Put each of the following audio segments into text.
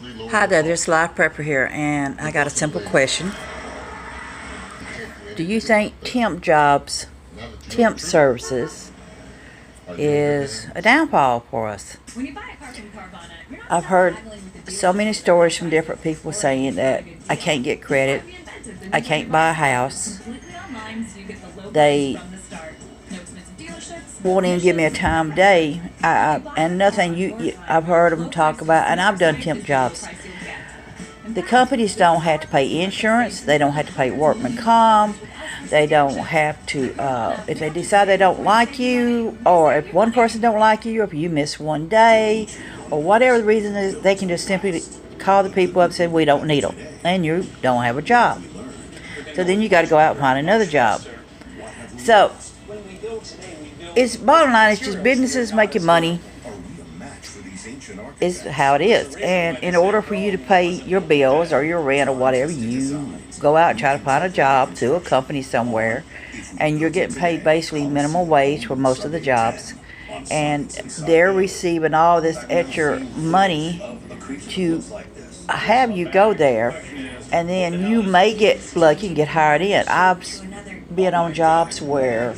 Hi there, there's Life Prepper here, and I got a simple question. Do you think temp services, is a downfall for us? I've heard so many stories from different people saying that I can't get credit, I can't buy a house, they won't even give me a time of day, and nothing I've heard them talk about, and I've done temp jobs. The companies don't have to pay insurance. They don't have to pay workman comp. They don't have to, if they decide they don't like you, or if one person don't like you, or if you miss one day, or whatever the reason is, they can just simply call the people up and say, we don't need them, and you don't have a job. So then you got to go out and find another job. So, bottom line is just businesses making money is how it is. And in order for you to pay your bills or your rent or whatever, you go out and try to find a job through a company somewhere, and you're getting paid basically minimum wage for most of the jobs, and they're receiving all this extra money to have you go there, and then you may get lucky and get hired in. I've been on jobs where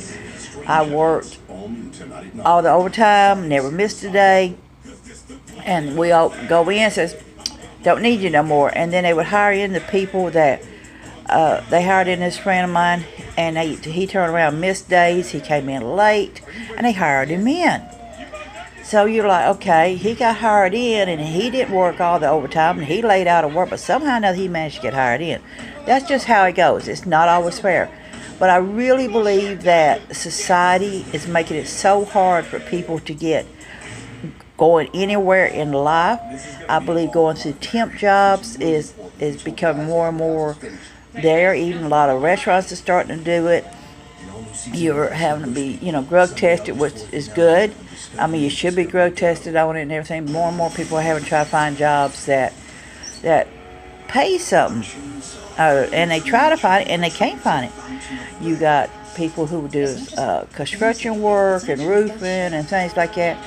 I worked all the overtime, never missed a day, and we all go in and says, don't need you no more. And then they would hire in the people that they hired in this friend of mine, and he turned around, missed days, he came in late, and they hired him in. So you're like, okay, he got hired in, and he didn't work all the overtime, and he laid out of work, but somehow or another he managed to get hired in. That's just how it goes. It's not always fair. But I really believe that society is making it so hard for people to get going anywhere in life. I believe going through temp jobs is becoming more and more there. Even a lot of restaurants are starting to do it. You're having to be, drug tested, which is good. I mean, you should be drug tested on it and everything. More and more people are having to try to find jobs that pay something. And they try to find it, and they can't find it. You got people who do construction work and roofing and things like that.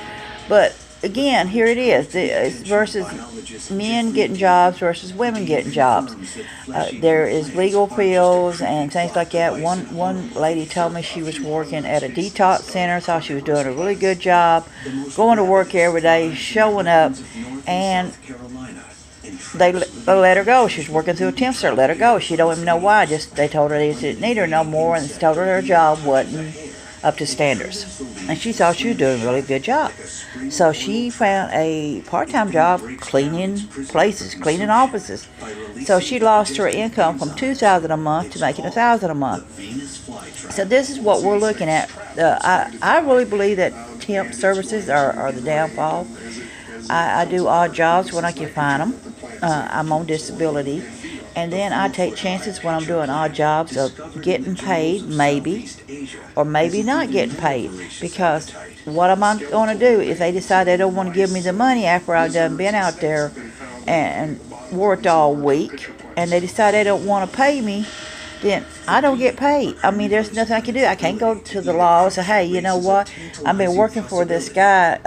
But again, here it is. It's versus men getting jobs versus women getting jobs. There is legal fields and things like that. One lady told me she was working at a detox center, thought she was doing a really good job, going to work every day, showing up, and they let her go. She was working through a temp center, let her go. She don't even know why. Just they told her they didn't need her no more, and they told her job wasn't up to standards. And she thought she was doing a really good job. So she found a part-time job cleaning places, cleaning offices. So she lost her income from $2,000 a month to making $1,000 a month. So this is what we're looking at. I really believe that temp services are the downfall. I do odd jobs when I can find them. I'm on disability. And then I take chances when I'm doing odd jobs of getting paid, maybe, or maybe not getting paid. Because what am I going to do if they decide they don't want to give me the money after I've done been out there and worked all week, and they decide they don't want to pay me, then I don't get paid. I mean, there's nothing I can do. I can't go to the law and say, hey, you know what? I've been working for this guy,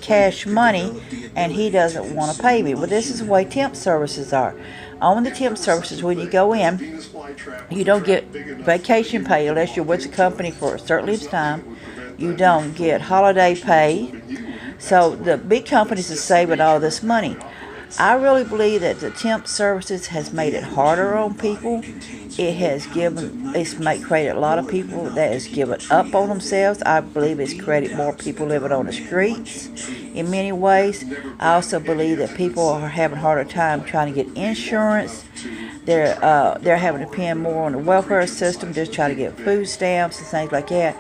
cash money, and he doesn't want to pay me. Well, this is the way temp services are. On the temp services, when you go in, you don't get vacation pay unless you're with the company for a certain length of time. You don't get holiday pay. So the big companies are saving all this money. I really believe that the temp services has made it harder on people. It's created a lot of people that has given up on themselves. I believe it's created more people living on the streets in many ways. I also believe that people are having a harder time trying to get insurance. They're having to depend more on the welfare system, just trying to get food stamps and things like that.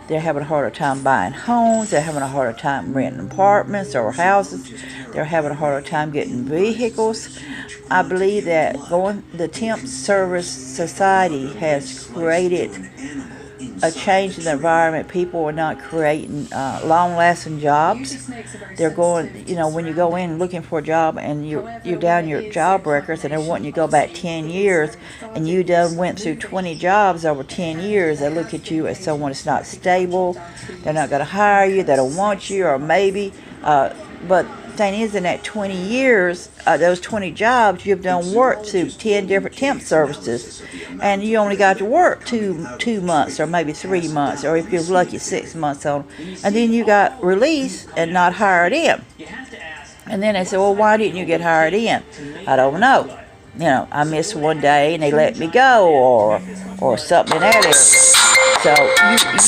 They're having a harder time buying homes. They're having a harder time renting apartments or houses. They're having a harder time getting vehicles. I believe that the temp service society has created a change in the environment. People are not creating long-lasting jobs. They're going, when you go in looking for a job and you're down your job records and they're wanting you to go back 10 years and you done went through 20 jobs over 10 years, they look at you as someone that's not stable. They're not going to hire you. They don't want you, or maybe. But thing is, in that 20 years, those 20 jobs, you've done work to 10 different temp services, and you only got to work two months, or maybe 3 months, or if you're lucky, 6 months on, and then you got released and not hired in. And then they said, well, why didn't you get hired in? I don't know. You know, I missed one day and they let me go, or something in that area. So you don't